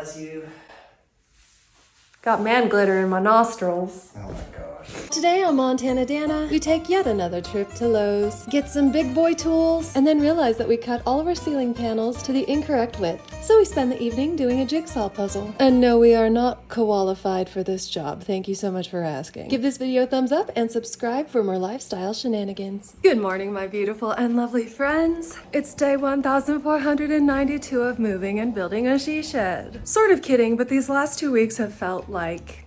bless you. Got man glitter in my nostrils. Oh my gosh. Today on MontanaDanna, we take yet another trip to Lowe's, get some big boy tools, and then realize that we cut all of our ceiling panels to the incorrect width. So we spend the evening doing a jigsaw puzzle. And no, we are not qualified for this job. Thank you so much for asking. Give this video a thumbs up and subscribe for more lifestyle shenanigans. Good morning, my beautiful and lovely friends. It's day 1492 of moving and building a she shed. Sort of kidding, but these last 2 weeks have felt like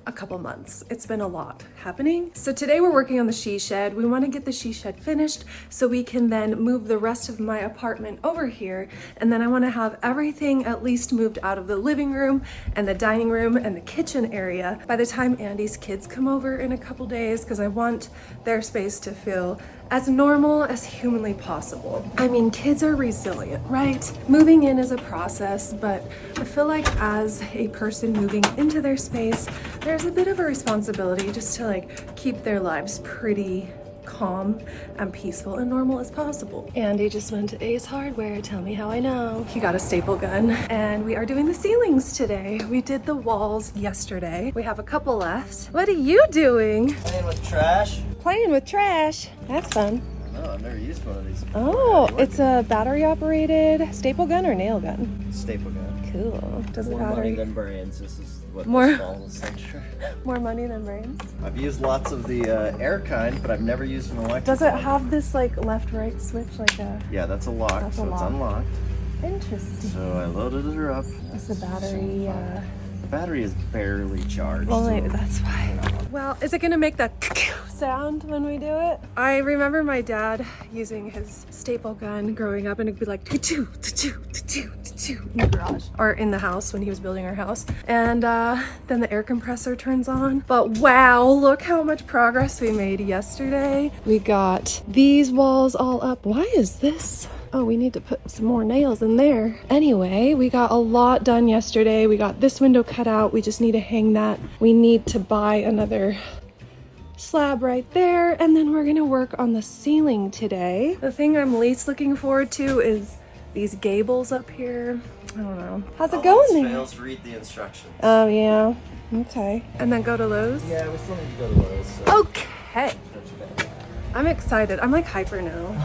a couple months. It's been a lot happening. So today we're working on the she shed. We want to get the she shed finished so we can then move the rest of my apartment over here. And then I want to have everything at least moved out of the living room and the dining room and the kitchen area by the time Andy's kids come over in a couple days, because I want their space to feel as normal as humanly possible. I mean, kids are resilient, right? Moving in is a process, but I feel like as a person moving into their space, there's a bit of a responsibility just to like keep their lives pretty calm and peaceful and normal as possible. Andy just went to Ace Hardware. Tell me how I know. He got a staple gun, and we are doing the ceilings today. We did the walls yesterday. We have a couple left. What are you doing? Playing with trash. Playing with trash. That's fun. No, I've never used one of these before. Oh, it's a battery operated staple gun or nail gun? Staple gun. Cool. Does More the battery money than brains. This is what More- this falls into. more money than brains? I've used lots of the air kind, but I've never used an electric. Does it one. have this like left-right switch, like a? Yeah, that's a lock, That's a so lock. it's unlocked. Interesting. So I loaded her up. Is the battery? The battery is barely charged. Well, so- maybe that's why. Well, is it gonna make that sound when we do it? I remember my dad using his staple gun growing up, and it'd be like "Choo-choo, choo-choo, choo-choo, choo-choo" in the garage or in the house when he was building our house. And then the air compressor turns on. But wow, look how much progress we made yesterday. We got these walls all up. Why is this? Oh, we need to put some more nails in there. Anyway, we got a lot done yesterday. We got this window cut out. We just need to hang that. We need to buy another slab right there. And then we're gonna work on the ceiling today. The thing I'm least looking forward to is these gables up here. I don't know. How's it going there? Fails, read the instructions. Oh, yeah. Okay. And then go to Lowe's? Yeah, we still need to go to Lowe's. So. Okay. I'm excited. I'm like hyper now.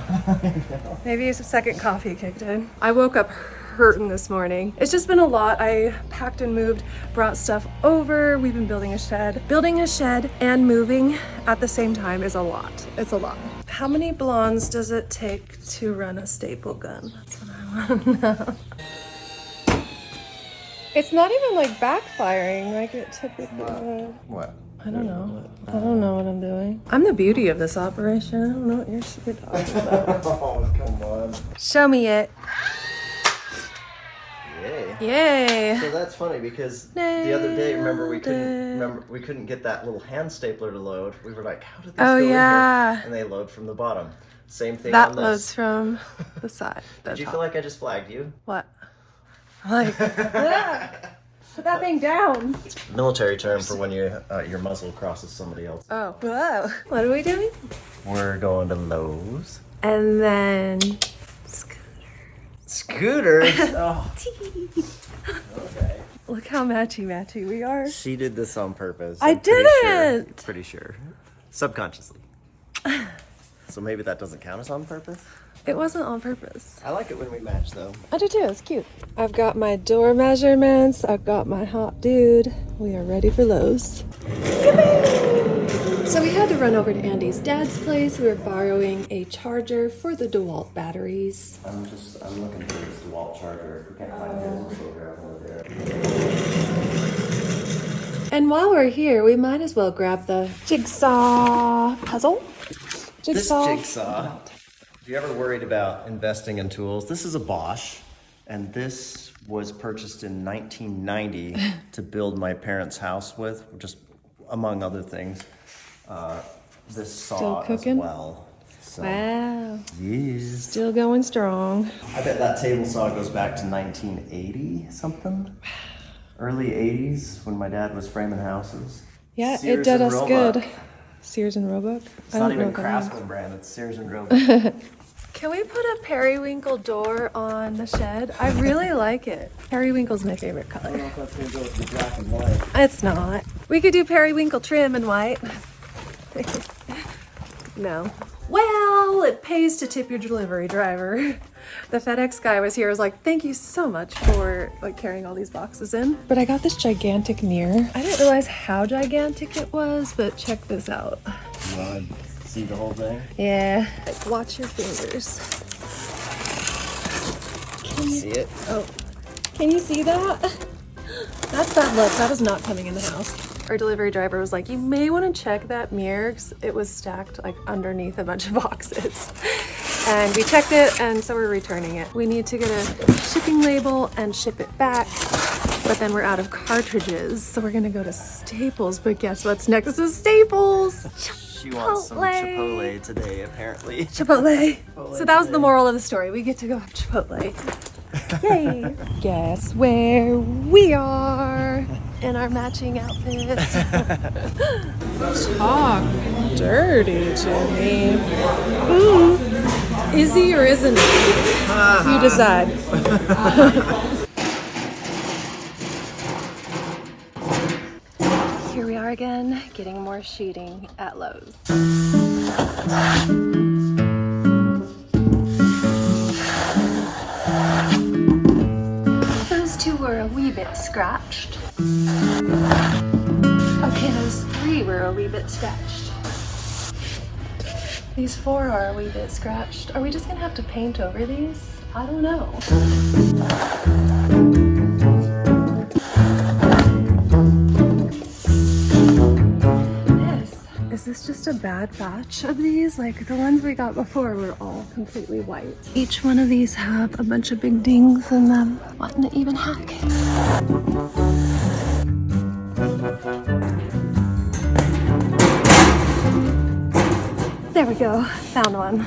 Maybe a second coffee kicked in. I woke up hurting this morning. It's just been a lot. I packed and moved, brought stuff over. We've been building a shed. Building a shed and moving at the same time is a lot. It's a lot. How many blondes does it take to run a staple gun? That's what I want to know. It's not even like backfiring like it typically would. What? I don't know. I don't know what I'm doing. I'm the beauty of this operation. I don't know what you're talking about. Oh, come on. Show me it. Yay. Yay. So that's funny because the other day, remember we couldn't get that little hand stapler to load. We were like, how did this go in yeah. here? And they load from the bottom. Same thing That on this. loads from the side. Did you feel like I just flagged you? What? Like, put that thing down. Military term for when your muzzle crosses somebody else. Oh, whoa. What are we doing? We're going to Lowe's. And then Scooters? Oh. Okay. look how matchy we are. She did this on purpose. I I'm pretty didn't. Pretty sure. Subconsciously. So maybe that doesn't count as on purpose? It wasn't on purpose. I like it when we match though. I do too, it's cute. I've got my door measurements, I've got my hot dude. We are ready for Lowe's. So we had to run over to Andy's dad's place. We were borrowing a charger for the DeWalt batteries. I'm looking for this DeWalt charger. If we can't find it, we'll grab over there. And while we're here, we might as well grab the jigsaw puzzle. This jigsaw. If you ever worried about investing in tools, this is a Bosch, and this was purchased in 1990 to build my parents' house with, just among other things. This saw as well. So, Wow. yes. Still going strong. I bet that table saw goes back to 1980 something. Early 80s when my dad was framing houses. Yeah, Sears it did and us Roebuck. good. Sears and Roebuck? It's not even Craftsman brand, it's Sears and Roebuck. Can we put a periwinkle door on the shed? I really like it. Periwinkle's my favorite color. I don't know if that's gonna go with the black and white. It's not. We could do periwinkle trim in white. No. Well, it pays to tip your delivery driver. The FedEx guy was here, was like, thank you so much for like carrying all these boxes in. But I got this gigantic mirror. I didn't realize how gigantic it was, but check this out. You wanna see the whole thing? Yeah. Like, watch your fingers. Can you See it? Oh, can you see that? That's bad luck. That is not coming in the house. Our delivery driver was like, you may want to check that mirror because it was stacked like underneath a bunch of boxes. And we checked it, and so we're returning it. We need to get a shipping label and ship it back, but then we're out of cartridges. So we're gonna go to Staples, but guess what's next to Staples? She wants some Chipotle today, apparently. Chipotle. So that was the moral of the story. We get to go have Chipotle. Yay! Guess where we are in our matching outfits. Talk dirty to me. Is he or isn't he? You decide. Here we are again, getting more sheeting at Lowe's. Those two were a wee bit scratched. Okay, those three were a wee bit scratched. These four are a wee bit scratched. Are we just gonna have to paint over these? I don't know. Is this just a bad batch of these? Like the ones we got before were all completely white. Each one of these have a bunch of big dings in them. What in the even heck? There we go, found one.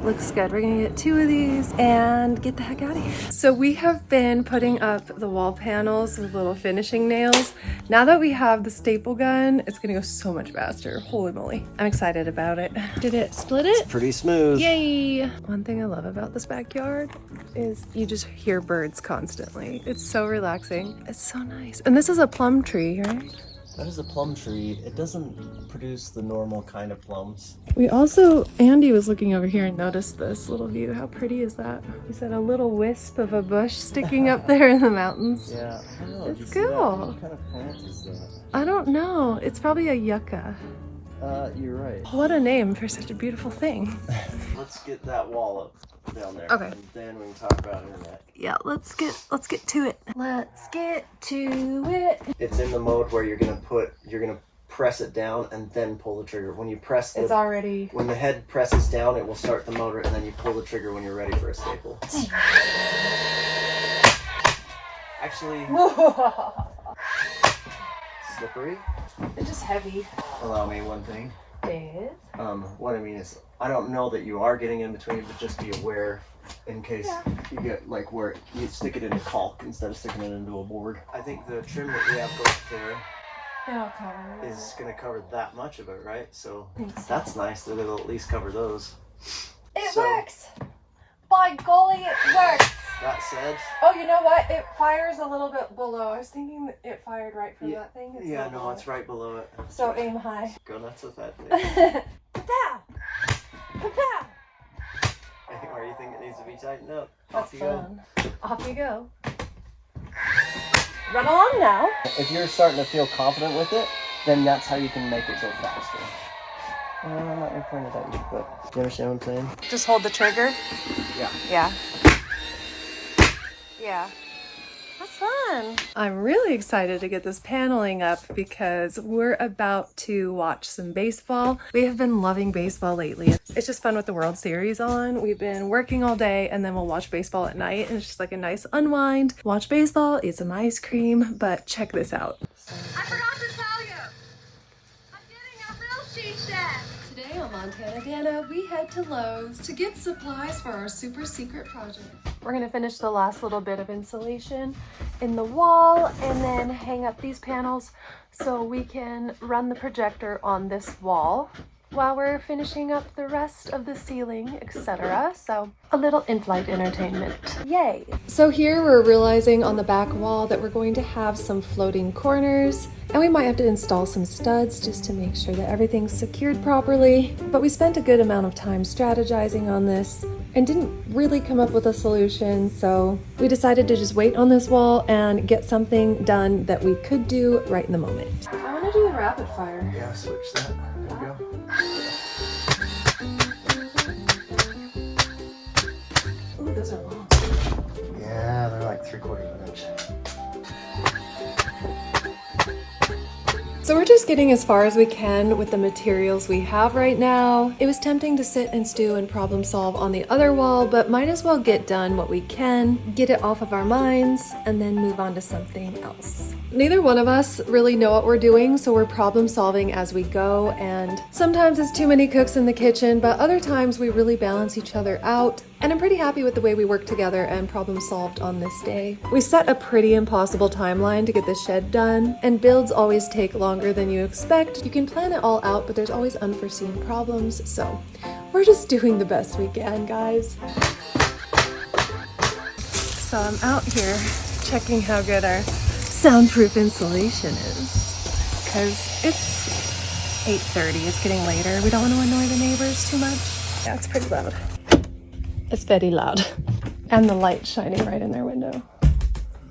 Looks good. We're gonna get two of these and get the heck out of here. So we have been putting up the wall panels with little finishing nails. Now that we have the staple gun, it's gonna go so much faster. Holy moly. I'm excited about it. Did it split it? Pretty smooth. Yay! One thing I love about this backyard is you just hear birds constantly. It's so relaxing. It's so nice. And this is a plum tree, right? That is a plum tree. It doesn't produce the normal kind of plums. We also, Andy was looking over here and noticed this little view. How pretty is that? He said a little wisp of a bush sticking up there in the mountains. Yeah, I know. It's Did you see that? cool. What kind of plant is that? I don't know. It's probably a yucca. You're right. What a name for such a beautiful thing. Let's get that wall up down there. Okay. And then we can talk about internet. Yeah, let's get to it. Let's get to it. It's in the mode where you're gonna press it down and then pull the trigger. When you press It's already. when the head presses down, it will start the motor, and then you pull the trigger when you're ready for a staple. Actually, slippery. It's just heavy. Allow me one thing. Dave? What I mean is, I don't know that you are getting in between, but just be aware in case you get like where you stick it into caulk instead of sticking it into a board. I think the trim that we have goes there is going to cover that much of it, right? So that's nice that it'll at least cover those. It works! By golly, it works! That said... Oh, you know what? It fires a little bit below. I was thinking that it fired right from that thing. It's yeah, no, it's right below it. So aim high. Go nuts with that thing. Kapow! Kapow! Or you think it needs to be tightened up? That's fun. Off you go. Run along now. If you're starting to feel confident with it, then that's how you can make it go faster. I'm not going to point it at you, but you understand what I'm saying? Just hold the trigger? Yeah. Yeah. Yeah. That's fun. I'm really excited to get this paneling up because we're about to watch some baseball. We have been loving baseball lately. It's just fun with the World Series on. We've been working all day and then we'll watch baseball at night and it's just like a nice unwind. Watch baseball, eat some ice cream, but check this out. I forgot to tell you. I'm getting a real sheet set. Today on MontanaDanna, we head to Lowe's to get supplies for our super secret project. We're gonna finish the last little bit of insulation in the wall and then hang up these panels so we can run the projector on this wall while we're finishing up the rest of the ceiling, etc. So a little in-flight entertainment. Yay! So here we're realizing on the back wall that we're going to have some floating corners, and we might have to install some studs just to make sure that everything's secured properly. But we spent a good amount of time strategizing on this and didn't really come up with a solution, so we decided to just wait on this wall and get something done that we could do right in the moment. I want to do the rapid fire. Yeah, switch that. There you go. Ooh, those are long. Yeah, they're like 3/4 of an inch. So we're just getting as far as we can with the materials we have right now. It was tempting to sit and stew and problem solve on the other wall, but might as well get done what we can, get it off of our minds, and then move on to something else. Neither one of us really know what we're doing, so we're problem solving as we go, and sometimes it's too many cooks in the kitchen, but other times we really balance each other out. And I'm pretty happy with the way we worked together and problem solved on this day. We set a pretty impossible timeline to get the shed done, and builds always take longer than you expect. You can plan it all out, but there's always unforeseen problems, so we're just doing the best we can, guys. So I'm out here checking how good our soundproof insulation is, because it's 8:30, it's getting later. We don't want to annoy the neighbors too much. Yeah, it's pretty loud. It's very loud. And the light shining right in their window.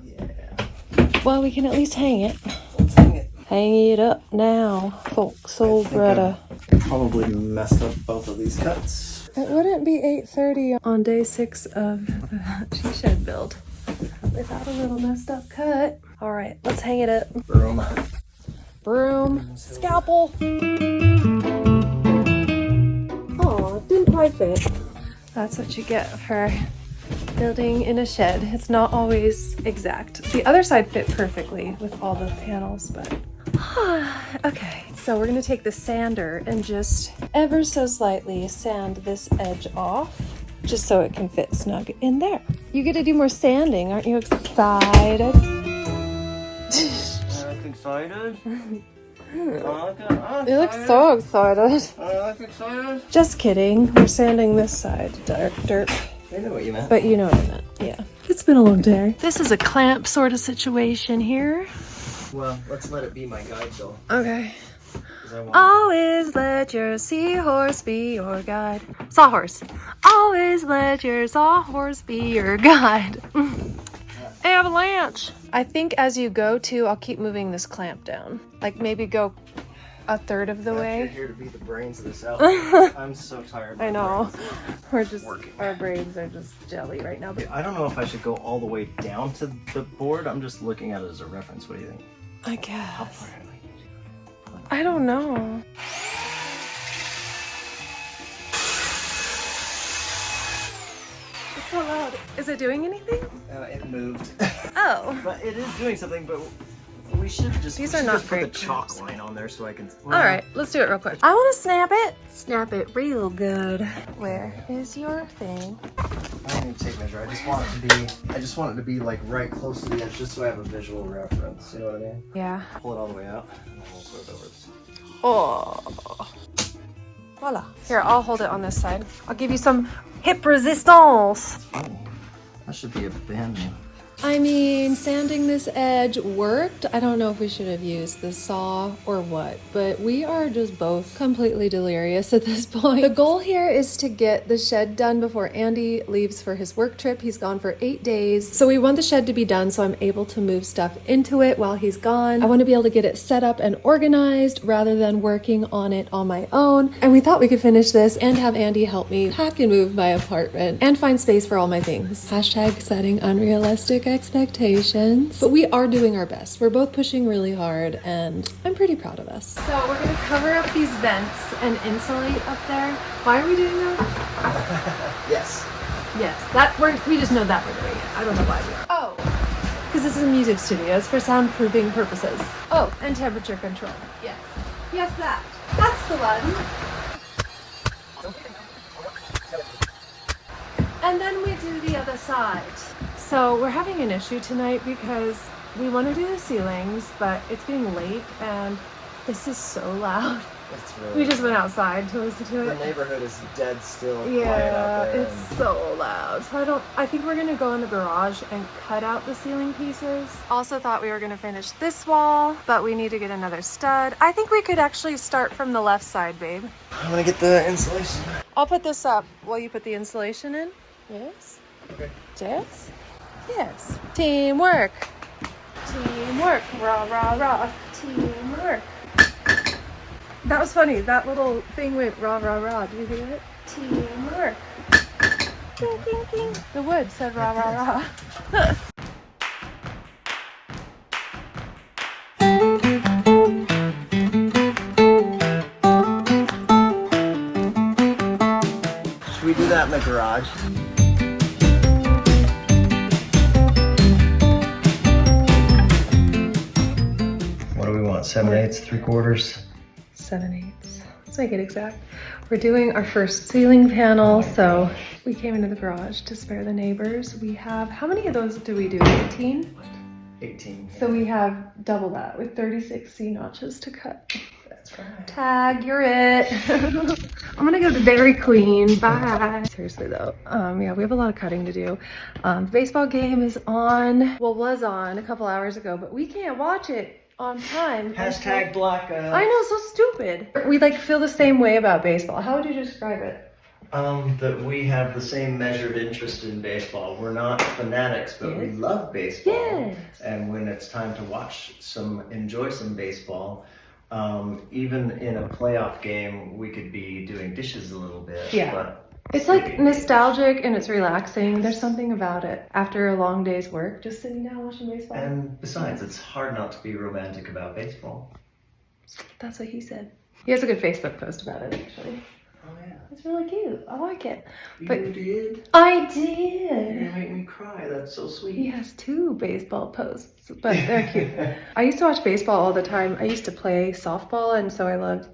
Yeah. Well, we can at least hang it. Let's hang it. Hang it up now, folks. Old brother. Probably messed up both of these cuts. It wouldn't be 8:30 on day 6 of the she shed build without a little messed up cut. All right, let's hang it up. Broom. Broom. Scalpel. Oh, it didn't quite fit. That's what you get for building in a shed. It's not always exact. The other side fit perfectly with all the panels, but okay. So we're gonna take the sander and just ever so slightly sand this edge off, just so it can fit snug in there. You get to do more sanding, aren't you excited? Excited? You look so excited. Just kidding. We're sanding this side. Dirt. I know what you meant. But you know what I meant. Yeah. It's been a long day. This is a clamp sort of situation here. Well, let's let it be my guide though. Okay. 'Cause I want Always let your seahorse be your guide. Sawhorse. Always let your sawhorse be your guide. Avalanche. I think as you go to, I'll keep moving this clamp down. Like maybe go a third of the You're way. here to be the brains of this outfit. I'm so tired. I know. We're just, Working. our brains are just jelly right now. But I don't know if I should go all the way down to the board. I'm just looking at it as a reference. What do you think? I guess. Far do I need to go? I don't know. It's so loud. Is it doing anything? It moved. Oh. But it is doing something, but we should just, These we are should not just put the great chalk clamps. line on there so I can... All right, let's do it real quick. I want to snap it. Snap it real good. Where is your thing? I don't need to take measure. I just want it to be like right close to the edge just so I have a visual reference. You know what I mean? Yeah. Pull it all the way out and then we'll put it over. Oh. Voila. Here, I'll hold it on this side. I'll give you some hip resistance. Oh, that should be a band name. I mean, sanding this edge worked. I don't know if we should have used the saw or what, but we are just both completely delirious at this point. The goal here is to get the shed done before Andy leaves for his work trip. He's gone for 8 days. So we want the shed to be done so I'm able to move stuff into it while he's gone. I want to be able to get it set up and organized rather than working on it on my own. And we thought we could finish this and have Andy help me pack and move my apartment and find space for all my things. Hashtag setting unrealistic expectations. But we are doing our best. We're both pushing really hard and I'm pretty proud of us. So we're gonna cover up these vents and insulate up there. Why are we doing that? Yes. Yes, we just know that we're doing it. I don't know why we are. Oh, because this is a music studio. It's for soundproofing purposes. Oh, and temperature control. Yes. Yes, that. That's the one. And then we do the other side. So we're having an issue tonight because we want to do the ceilings, but it's getting late and this is so loud. It's really We just went outside to listen to the it. neighborhood is dead still. Quiet out Yeah, there, it's so loud. So I think we're gonna go in the garage and cut out the ceiling pieces. Also thought we were gonna finish this wall, but we need to get another stud. I think we could actually start from the left side, babe. I'm gonna get the insulation. I'll put this up while you put the insulation in. Yes? Okay. Yes? Yes. Teamwork. Teamwork. Rah, rah, rah. Teamwork. That was funny. That little thing went rah, rah, rah. Did you hear it? Teamwork. Ding, ding, ding. The wood said rah, rah, rah. Should we do that in the garage? What do we want? 7/8, 3/4? 7/8. Let's make it exact. We're doing our first ceiling panel, so we came into the garage to spare the neighbors. We have, how many of those do we do? 18? 18. So we have double that with 36 C notches to cut. That's right. Tag, you're it. I'm gonna go to Dairy Queen. Bye. Seriously though, yeah, we have a lot of cutting to do. The baseball game is on, well, was on a couple hours ago, but we can't watch it on time. Hashtag blackout. I know, so stupid. We like feel the same way about baseball. How would you describe it? That we have the same measured interest in baseball. We're not fanatics, but we Yes. love baseball. Yes. And when it's time to enjoy some baseball, even in a playoff game, we could be doing dishes a little bit. Yeah. But It's like nostalgic and it's relaxing. There's something about it after a long day's work, just sitting down watching baseball. And besides, it's hard not to be romantic about baseball. That's what he said. He has a good Facebook post about it, actually. Oh yeah. It's really cute. I like it. You But- did? I You're did. gonna make me cry. That's so sweet. He has 2 baseball posts, but they're cute. I used to watch baseball all the time. I used to play softball, and so I loved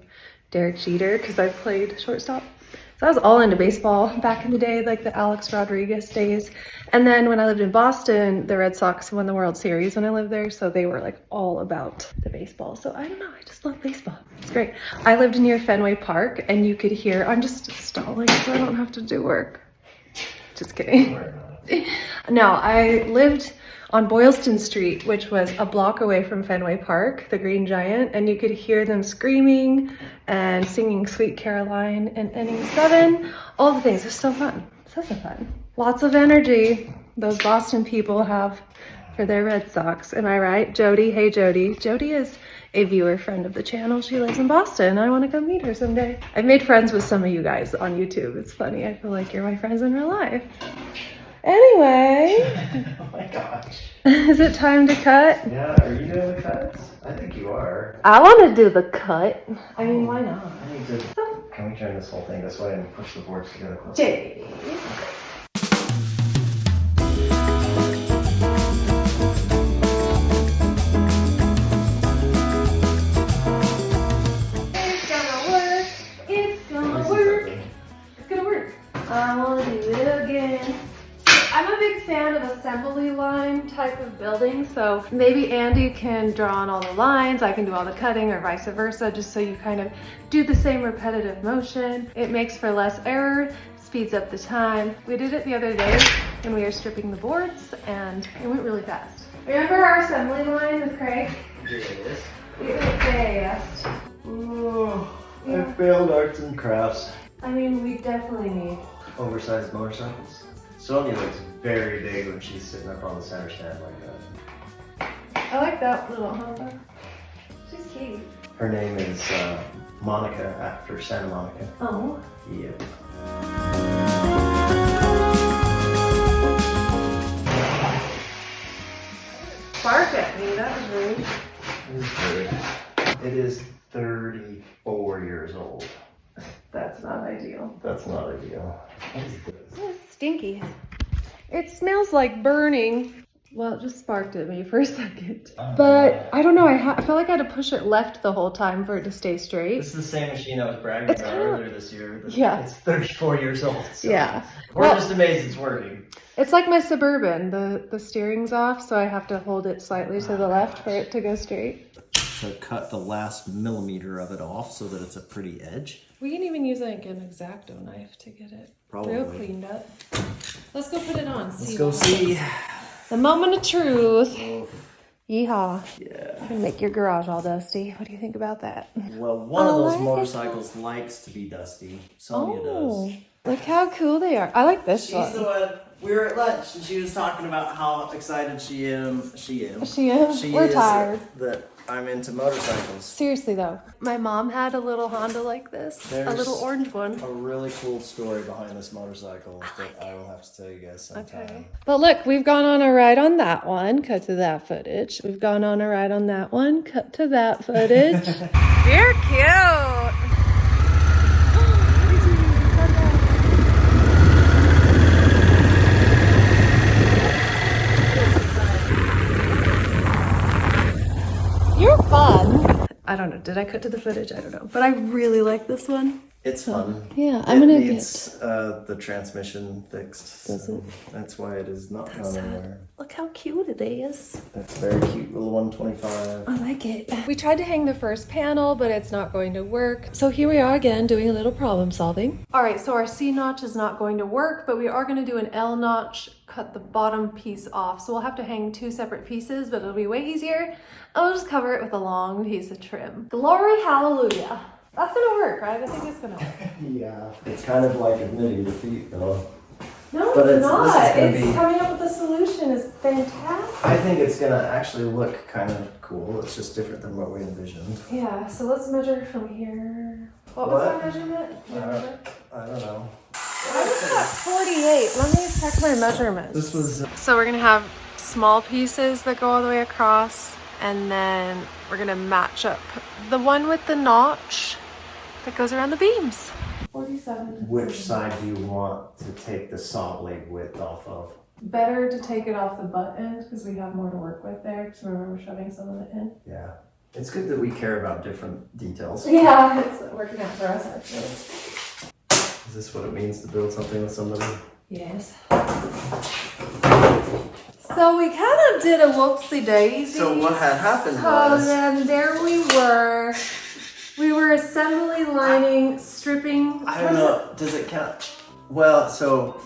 Derek Jeter because I played shortstop. So I was all into baseball back in the day, like the Alex Rodriguez days. And then when I lived in Boston, the Red Sox won the World Series when I lived there, so they were like all about the baseball. So I don't know, I just love baseball. It's great. I lived near Fenway Park, and you could hear, I'm just stalling so I don't have to do work. Just kidding. No, I lived on Boylston Street, which was a block away from Fenway Park, the Green Giant, and you could hear them screaming and singing Sweet Caroline and Inning 7, all the things. It was so fun. So fun. Lots of energy those Boston people have for their Red Sox. Am I right? Jody, hey Jody. Jody is a viewer friend of the channel. She lives in Boston. I want to come meet her someday. I've made friends with some of you guys on YouTube. It's funny. I feel like you're my friends in real life. Anyway, Oh my gosh. is it time to cut? Yeah, are you doing the cuts? I think you are. I want to do the cut. I mean, why not? I need to. Can we turn this whole thing this way and push the boards together closer? Jay. It's gonna work. It's gonna work. It's gonna work. I want to do it again. I'm a big fan of assembly line type of building, so maybe Andy can draw on all the lines, I can do all the cutting, or vice versa, just so you kind of do the same repetitive motion. It makes for less error, speeds up the time. We did it the other day when we were stripping the boards, and it went really fast. Remember our assembly line with Craig? Yes. It went fast. Oh, Yeah. I failed arts and crafts. I mean, we definitely need. Oversized motorcycles. Sonia looks very big when she's sitting up on the center stand like that. I like that little Honda. She's cute. Her name is Monica, after Santa Monica. Oh. Yep. Bark at me, that was rude. It is rude. It is 34 years old. That's not ideal. That's not ideal. What is this? It's stinky. It smells like burning. Well, it just sparked at me for a second. But I don't know, I felt like I had to push it left the whole time for it to stay straight. This is the same machine I was bragging It's about kinda- earlier this year. Yeah. It's 34 years old. So Yeah. We're Well- just amazed it's working. It's like my Suburban. The steering's off, so I have to hold it slightly to the left for it to go straight. to cut the last millimeter of it off so that it's a pretty edge. We can even use like an X-Acto knife to get it real cleaned up. Let's go put it on. Let's go see. The moment of truth. Oh, Yeehaw. yeah. You're gonna make your garage all dusty. What do you think about that? Well, one of those like it. motorcycles likes to be dusty. Sonia does. Look how cool they are. I like this She's one. the one. We were at lunch and she was talking about how excited she is. We're tired. That I'm into motorcycles. Seriously though, my mom had a little Honda like this, a There's little orange one. A really cool story behind this motorcycle that I will have to tell you guys sometime. Okay. But look, we've gone on a ride on that one, cut to that footage. We've gone on a ride on that one, cut to that footage. You're cute. You're fun. I don't know. Did I cut to the footage? I don't know. But I really like this one. It's fun. Yeah, I'm gonna needs the transmission fixed. Does it? That's why it is not going anywhere. Look how cute it is. It's very cute little 125. I like it. We tried to hang the first panel, but it's not going to work. So here we are again doing a little problem solving. All right, so our C notch is not going to work, but we are going to do an L notch, cut the bottom piece off. So we'll have to hang two separate pieces, but it'll be way easier. I'll just cover it with a long piece of trim. Glory, hallelujah. That's gonna work, right? I think it's gonna work. Yeah. It's kind of like admitting defeat, though. No, But it's not. this is gonna It's be- coming up with a solution is fantastic. I think it's gonna actually look kind of cool. It's just different than what we envisioned. Yeah, so let's measure from here. What was What? our measurement? Do you remember? I don't know. I was at 48. Let me check my measurements. This was So we're gonna have small pieces that go all the way across, and then we're gonna match up the one with the notch that goes around the beams. 47. which side do you want to take the saw blade width off of? Better to take it off the butt end because we have more to work with there. Because remember we're shoving some of it in. Yeah. It's good that we care about different details. Yeah, it's working out for us actually. Is this what it means to build something with somebody? Yes. So we kind of did a whoopsie daisy. So what had happened So was- then there we were. We were assembly lining, stripping. I don't know. Does it count? Well, so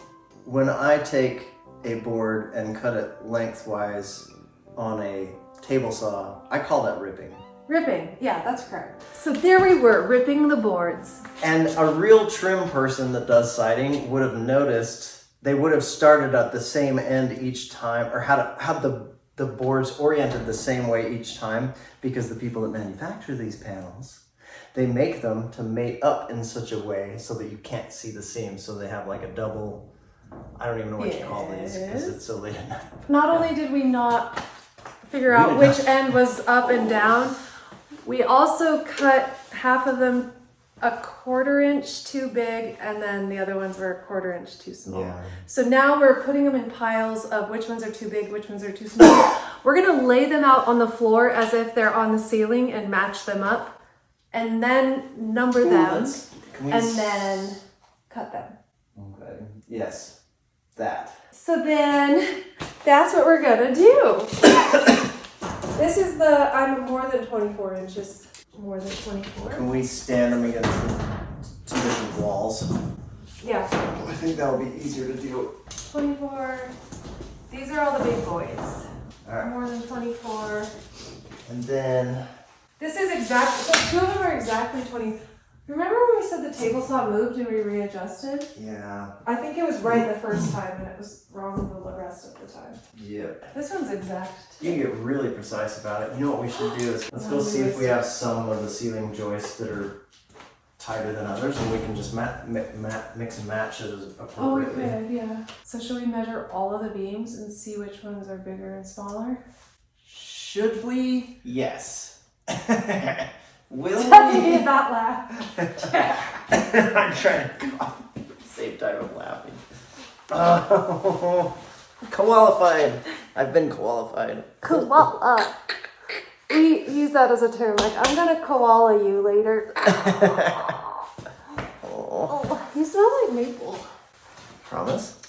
when I take a board and cut it lengthwise on a table saw, I call that ripping. Ripping, yeah, that's correct. So there we were, ripping the boards. And a real trim person that does siding would have noticed, they would have started at the same end each time, or had the boards oriented the same way each time, because the people that manufacture these panels, they make them to mate up in such a way so that you can't see the seams. So they have like a double, I don't even know what you call these because it's so late at night. Not only did we not figure out which end was up and down, we also cut half of them a 1/4 inch too big, and then the other ones were a 1/4 inch too small. Yeah. So now we're putting them in piles of which ones are too big, which ones are too small. We're gonna lay them out on the floor as if they're on the ceiling and match them up, and then number them, and then cut them. Okay. Yes. That. So then that's what we're gonna do. This is I'm more than 24 inches, more than 24. Can we stand them against two different walls? Yeah, I think that'll be easier to do. 24. These are all the big boys. All right. More than 24. And then, This is exactly, so two of them are exactly 20. Remember when we said the table saw moved and we readjusted? yeah. I think it was right the first time and it was wrong the rest of the time. Yep. This one's exact. You can get really precise about it. You know what we should do is let's go see if we have some of the ceiling joists that are tighter than others, and we can just mix and match it as Oh, we appropriately. could, yeah. So should we measure all of the beams and see which ones are bigger and smaller? Should we? Yes. Will You we? did not laugh. I'm trying to cough at the same time I'm laughing. Oh, qualified. I've been qualified. Koala. We use that as a term, like, I'm gonna koala you later. Oh, you smell like maple. Promise?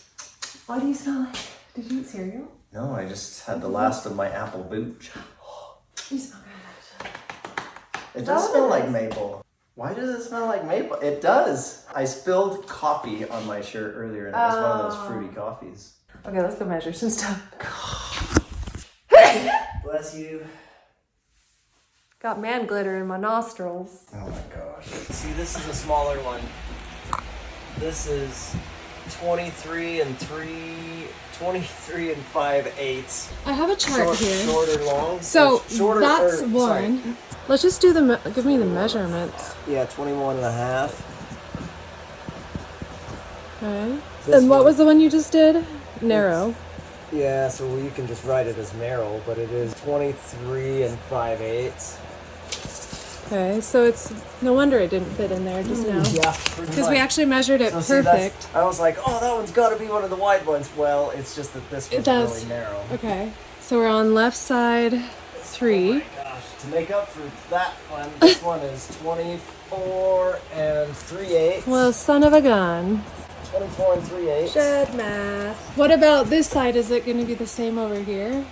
What do you smell like? Did you eat cereal? No, I just had the last of my apple booch. You smell good, actually. It does smell like maple. Why does it smell like maple? It does. I spilled coffee on my shirt earlier, and it was one of those fruity coffees. Okay, let's go measure some stuff. Bless you. Got man glitter in my nostrils. Oh my gosh. See, this is a smaller one. This is 23 and 5/8. I have a chart here. Shorter, long. So shorter, that's or, one. sorry. Let's just do give me the measurements. Yeah, 21 and a half. Okay. This And what one. was the one you just did? Narrow. Yeah, so you can just write it as narrow, but it is 23 and 5/8. Okay, so it's no wonder it didn't fit in there just now. Yeah, Because we actually measured it see, perfect. I was like, oh, that one's got to be one of the wide ones. Well, it's just that this one's really narrow. Okay, so we're on left side 3. Oh my gosh. To make up for that one, this one is 24 and 3/8. Well, son of a gun. 24 and 3/8. Shed math. What about this side? Is it going to be the same over here?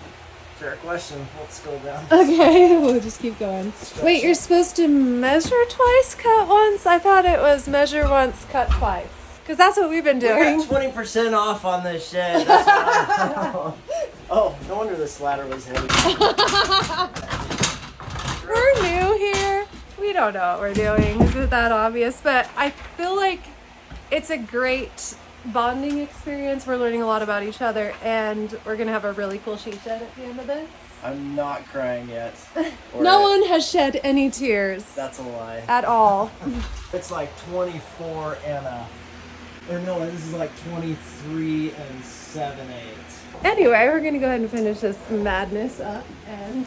Fair question. Let's go down. Okay, we'll just keep going. Wait, you're supposed to measure twice, cut once? I thought it was measure once, cut twice. Because that's what we've been We doing. got 20% off on this shed. That's what oh, no wonder this ladder was heavy. We're new here. We don't know what we're doing. Is it that obvious? But I feel like it's a great bonding experience. We're learning a lot about each other, and we're going to have a really cool she shed at the end of this. I'm not crying yet. No one has shed any tears. That's a lie. At all. It's like 24 and or no, this is like 23 and 7/8. Anyway, we're going to go ahead and finish this madness up, and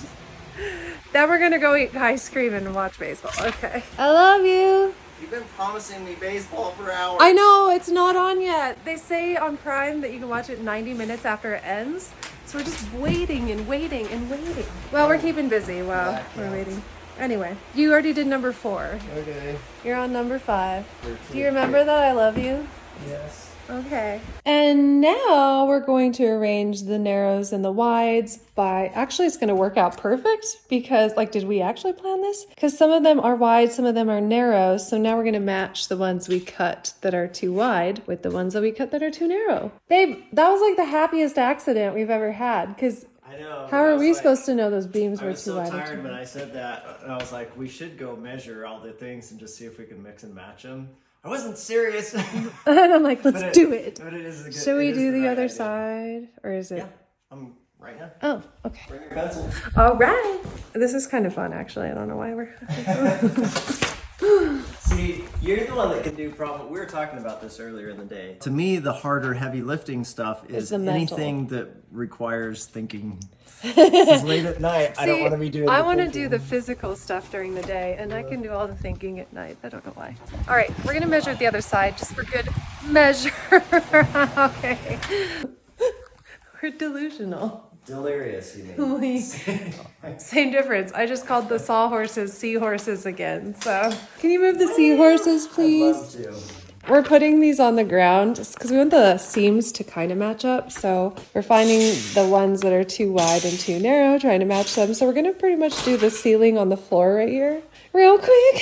then we're going to go eat ice cream and watch baseball. Okay. I love you. You've been promising me baseball for hours. I know, it's not on yet. They say on Prime that you can watch it 90 minutes after it ends. So we're just waiting and waiting and waiting. Well, we're keeping busy while we're waiting. Anyway, you already did number 4. Okay. You're on number 5. Do you remember that I love you? Yes. Okay. And now we're going to arrange the narrows and the wides by, actually it's going to work out perfect because, like, did we actually plan this? Because some of them are wide, some of them are narrow. So now we're going to match the ones we cut that are too wide with the ones that we cut that are too narrow. Babe, that was like the happiest accident we've ever had because I know. how are we supposed to know those beams were too wide? I was so tired when I said that, and I was like, we should go measure all the things and just see if we can mix and match them. I wasn't serious. And I'm like, let's do it. But it is a good, Should we do the right other idea. side? Or is it? Yeah, I'm right now. Oh, okay. Bring your pencil. All right. This is kind of fun, actually. I don't know why we're... See, you're the one that can do problem. We were talking about this earlier in the day. To me, the harder, heavy lifting stuff is the mental. anything that requires thinking. It's late at night. I don't want to be doing. I want to do the physical stuff during the day, and I can do all the thinking at night. I don't know why. All right, we're gonna measure the other side just for good measure. Okay. We're delusional. Delirious, you mean? Same difference. I just called the sawhorses seahorses again. So, can you move the seahorses, please? I'd love to. We're putting these on the ground just because we want the seams to kind of match up. So we're finding the ones that are too wide and too narrow, trying to match them. So we're going to pretty much do the ceiling on the floor right here real quick.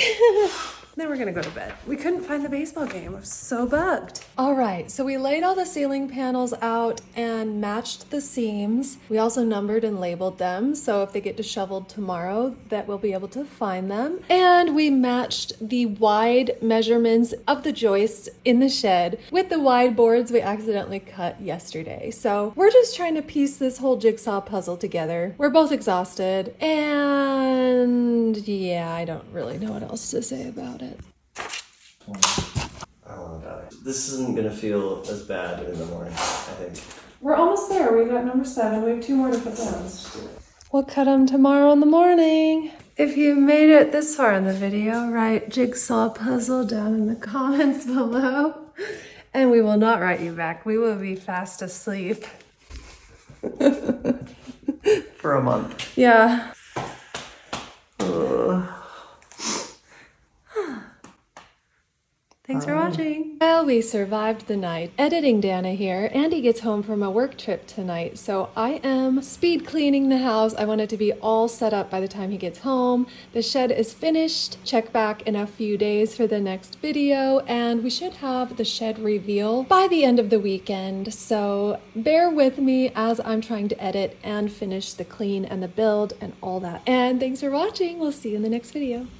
Then we're going to go to bed. We couldn't find the baseball game. I was so bugged. All right, so we laid all the ceiling panels out and matched the seams. We also numbered and labeled them. So if they get disheveled tomorrow, that we'll be able to find them. And we matched the wide measurements of the joists in the shed with the wide boards we accidentally cut yesterday. So we're just trying to piece this whole jigsaw puzzle together. We're both exhausted, and yeah, I don't really know what else to say about it. I don't want to die. This isn't gonna feel as bad in the morning, I think. We're almost there. We got number 7. We have 2 more to put down. We'll cut them tomorrow in the morning. If you made it this far in the video, write jigsaw puzzle down in the comments below. And we will not write you back. We will be fast asleep. For a month. Yeah. Thanks for watching. Well, we survived the night. Editing Danna here. Andy gets home from a work trip tonight, so I am speed cleaning the house. I want it to be all set up by the time he gets home. The shed is finished. Check back in a few days for the next video, and we should have the shed reveal by the end of the weekend. So bear with me as I'm trying to edit and finish the clean and the build and all that. And thanks for watching. We'll see you in the next video.